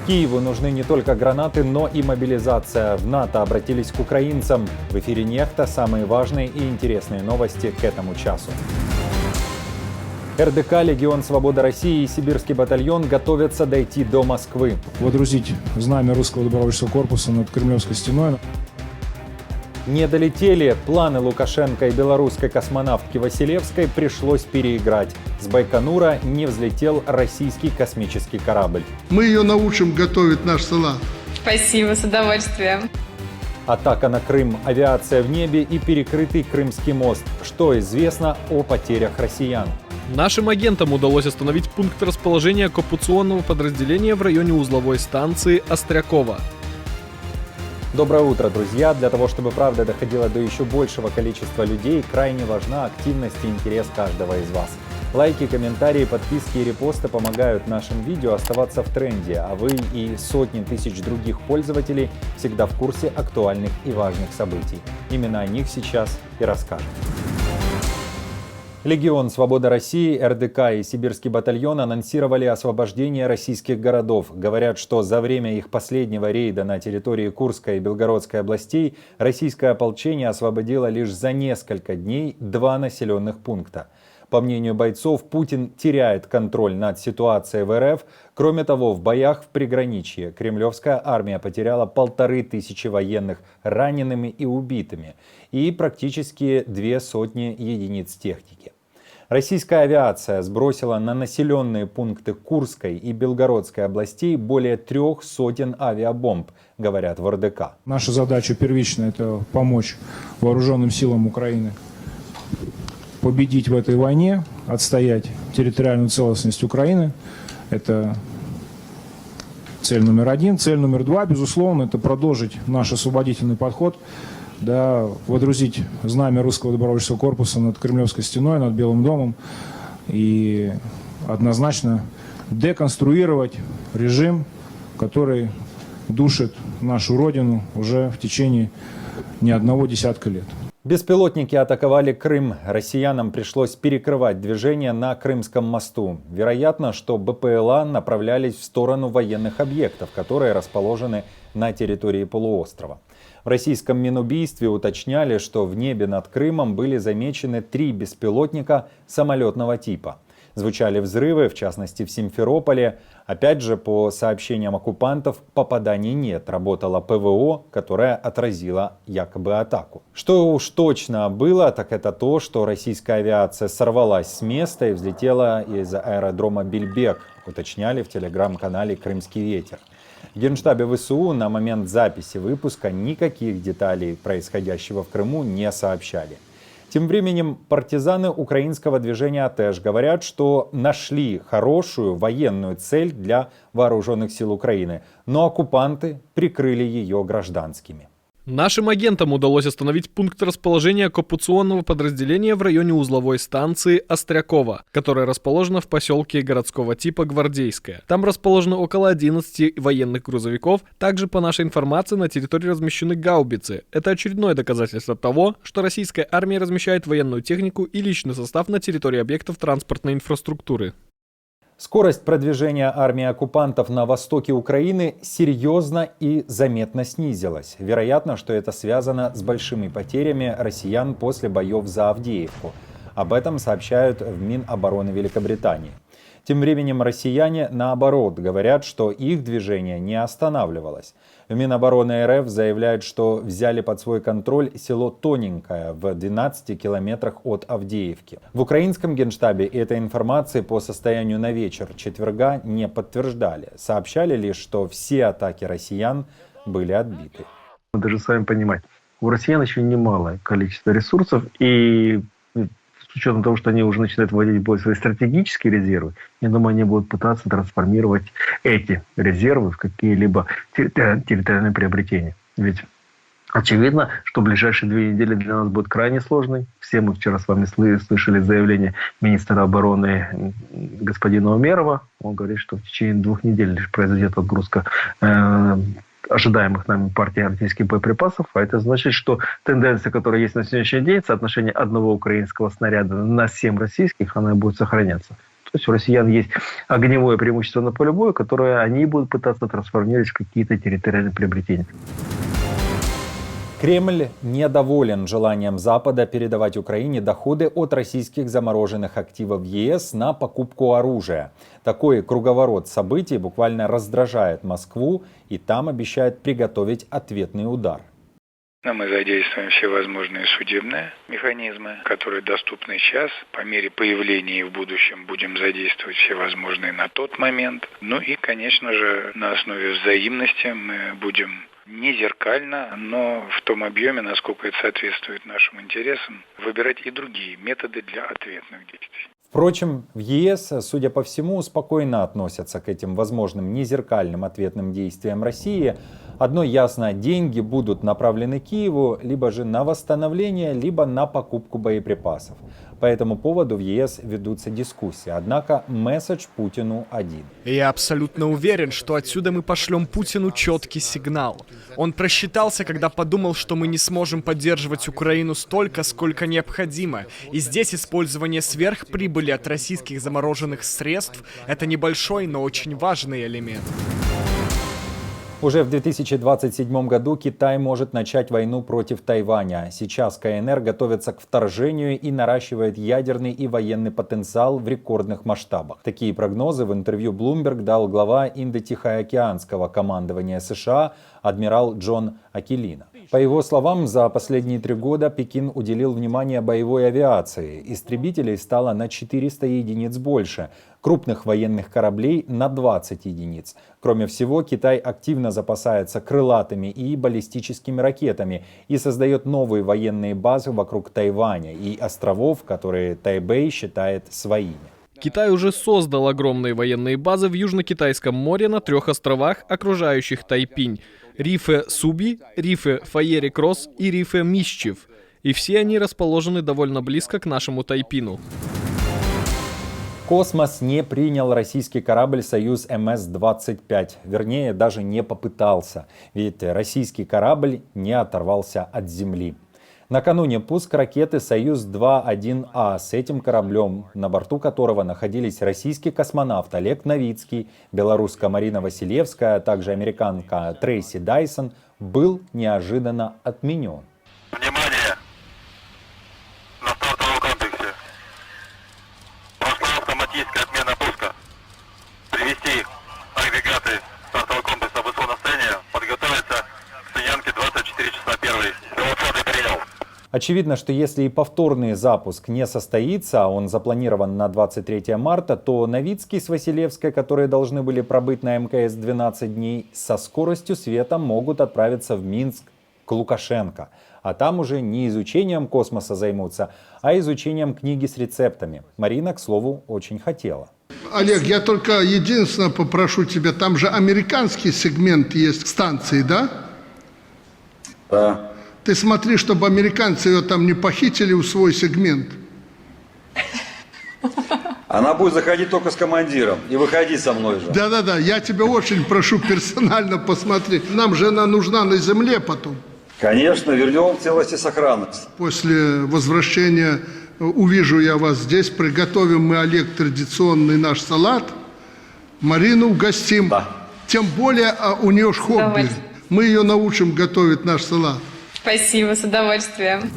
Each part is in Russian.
Киеву нужны не только гранаты, но и мобилизация. В НАТО обратились к украинцам. В эфире «Нехта» самые важные и интересные новости к этому часу. РДК, Легион Свобода России и Сибирский батальон готовятся дойти до Москвы. Водрузить знамя русского добровольческого корпуса над Кремлевской стеной. Не долетели. Планы Лукашенко и белорусской космонавтки Василевской пришлось переиграть. С Байконура не взлетел российский космический корабль. Мы ее научим готовить наш салат. Спасибо, с удовольствием. Атака на Крым, авиация в небе и перекрытый Крымский мост. Что известно о потерях россиян? Нашим агентам удалось остановить пункт расположения оккупационного подразделения в районе узловой станции Острякова. Доброе утро, друзья! Для того, чтобы правда доходила до еще большего количества людей, крайне важна активность и интерес каждого из вас. Лайки, комментарии, подписки и репосты помогают нашим видео оставаться в тренде, а вы и сотни тысяч других пользователей всегда в курсе актуальных и важных событий. Именно о них сейчас и расскажем. Легион Свобода России, РДК и Сибирский батальон анонсировали освобождение российских городов. Говорят, что за время их последнего рейда на территории Курской и Белгородской областей российское ополчение освободило лишь за несколько дней 2 населенных пункта. По мнению бойцов, Путин теряет контроль над ситуацией в РФ. Кроме того, в боях в приграничье кремлевская армия потеряла 1500 военных ранеными и убитыми и практически 200 единиц техники. Российская авиация сбросила на населенные пункты Курской и Белгородской областей более 300 авиабомб, говорят в РДК. Наша задача первичная – это помочь вооруженным силам Украины победить в этой войне, отстоять территориальную целостность Украины. Это цель номер 1. Цель номер 2, безусловно, это продолжить наш освободительный подход, да, водрузить знамя русского добровольческого корпуса над Кремлевской стеной, над Белым домом и однозначно деконструировать режим, который душит нашу родину уже в течение не одного десятка лет. Беспилотники атаковали Крым. Россиянам пришлось перекрывать движение на Крымском мосту. Вероятно, что БПЛА направлялись в сторону военных объектов, которые расположены на территории полуострова. В российском Минубийстве уточняли, что в небе над Крымом были замечены 3 беспилотника самолетного типа. Звучали взрывы, в частности в Симферополе. Опять же, по сообщениям оккупантов, попаданий нет. Работала ПВО, которая отразила якобы атаку. Что уж точно было, так это то, что российская авиация сорвалась с места и взлетела из аэродрома Бельбек, уточняли в телеграм-канале «Крымский ветер». В Генштабе ВСУ на момент записи выпуска никаких деталей происходящего в Крыму не сообщали. Тем временем партизаны украинского движения АТЭШ говорят, что нашли хорошую военную цель для вооруженных сил Украины, но оккупанты прикрыли ее гражданскими. Нашим агентам удалось остановить пункт расположения оккупационного подразделения в районе узловой станции Острякова, которая расположена в поселке городского типа Гвардейская. Там расположено около 11 военных грузовиков. Также, по нашей информации, на территории размещены гаубицы. Это очередное доказательство того, что российская армия размещает военную технику и личный состав на территории объектов транспортной инфраструктуры. Скорость продвижения армии оккупантов на востоке Украины серьезно и заметно снизилась. Вероятно, что это связано с большими потерями россиян после боев за Авдеевку. Об этом сообщают в Минобороны Великобритании. Тем временем россияне, наоборот, говорят, что их движение не останавливалось. В Минобороны РФ заявляют, что взяли под свой контроль село Тоненькое в 12 километрах от Авдеевки. В украинском Генштабе этой информации по состоянию на вечер четверга не подтверждали. Сообщали лишь, что все атаки россиян были отбиты. Мы должны с вами понимать, у россиян еще немалое количество ресурсов, и с учетом того, что они уже начинают вводить в бой свои стратегические резервы, я думаю, они будут пытаться трансформировать эти резервы в какие-либо территориальные приобретения. Ведь очевидно, что ближайшие 2 недели для нас будут крайне сложной. Все мы вчера с вами слышали заявление министра обороны господина Умерова. Он говорит, что в течение 2 недель лишь произойдет отгрузка ожидаемых нами партий артиллерийских боеприпасов, а это значит, что тенденция, которая есть на сегодняшний день, соотношение одного украинского снаряда на 7 российских, она будет сохраняться. То есть у россиян есть огневое преимущество на поле боя, которое они будут пытаться трансформировать в какие-то территориальные приобретения. Кремль недоволен желанием Запада передавать Украине доходы от российских замороженных активов в ЕС на покупку оружия. Такой круговорот событий буквально раздражает Москву, и там обещают приготовить ответный удар. Мы задействуем все возможные судебные механизмы, которые доступны сейчас. По мере появления и в будущем будем задействовать все возможные на тот момент. Ну и, конечно же, на основе взаимности мы будем не зеркально, но в том объеме, насколько это соответствует нашим интересам, выбирать и другие методы для ответных действий. Впрочем, в ЕС, судя по всему, спокойно относятся к этим возможным незеркальным ответным действиям России. Одно ясно, деньги будут направлены Киеву либо же на восстановление, либо на покупку боеприпасов. По этому поводу в ЕС ведутся дискуссии, однако месседж Путину один. Я абсолютно уверен, что отсюда мы пошлем Путину четкий сигнал. Он просчитался, когда подумал, что мы не сможем поддерживать Украину столько, сколько необходимо. И здесь использование сверхприбыли от российских замороженных средств – это небольшой, но очень важный элемент. Уже в 2027 году Китай может начать войну против Тайваня. Сейчас КНР готовится к вторжению и наращивает ядерный и военный потенциал в рекордных масштабах. Такие прогнозы в интервью Bloomberg дал глава Индо-Тихоокеанского командования США адмирал Джон Акилина. По его словам, за последние 3 года Пекин уделил внимание боевой авиации. Истребителей стало на 400 единиц больше, крупных военных кораблей на 20 единиц. Кроме всего, Китай активно запасается крылатыми и баллистическими ракетами и создает новые военные базы вокруг Тайваня и островов, которые Тайбэй считает своими. Китай уже создал огромные военные базы в Южно-Китайском море на 3 островах, окружающих Тайпинь. Рифе Суби, Рифе Фаери-Кросс и Рифе Мисчев. И все они расположены довольно близко к нашему Тайпину. Космос не принял российский корабль «Союз МС-25». Вернее, даже не попытался, ведь российский корабль не оторвался от Земли. Накануне пуск ракеты «Союз-2-1А» с этим кораблем, на борту которого находились российский космонавт Олег Новицкий, белорусская Марина Василевская, а также американка Трейси Дайсон, был неожиданно отменен. Внимание! На стартовом комплексе. Прошла автоматическая отмена пуска. Привести агрегаты стартового комплекса в исходное состояние, подготовиться к стоянке 24 часа первый. Пилотный принял. Очевидно, что если и повторный запуск не состоится, а он запланирован на 23 марта, то Новицкий с Василевской, которые должны были пробыть на МКС 12 дней, со скоростью света могут отправиться в Минск к Лукашенко. А там уже не изучением космоса займутся, а изучением книги с рецептами. Марина, к слову, очень хотела. Олег, я только единственное попрошу тебя, там же американский сегмент есть станции, да? Да. Ты смотри, чтобы американцы ее там не похитили в свой сегмент. Она будет заходить только с командиром и выходить со мной же. Да-да-да, я тебя очень прошу персонально посмотреть. Нам же она нужна на земле потом. Конечно, вернем в целости и сохранности. После возвращения увижу я вас здесь. Приготовим мы, Олег, традиционный наш салат. Марину угостим. Да. Тем более у нее ж хобби. Мы ее научим готовить наш салат. Спасибо, с удовольствием.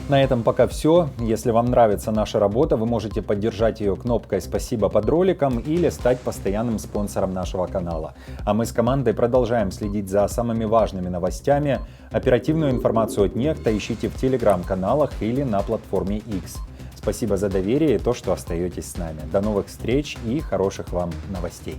На этом пока все. Если вам нравится наша работа, вы можете поддержать ее кнопкой «Спасибо» под роликом или стать постоянным спонсором нашего канала. А мы с командой продолжаем следить за самыми важными новостями. Оперативную информацию от Нехта ищите в телеграм-каналах или на платформе X. Спасибо за доверие и то, что остаетесь с нами. До новых встреч и хороших вам новостей.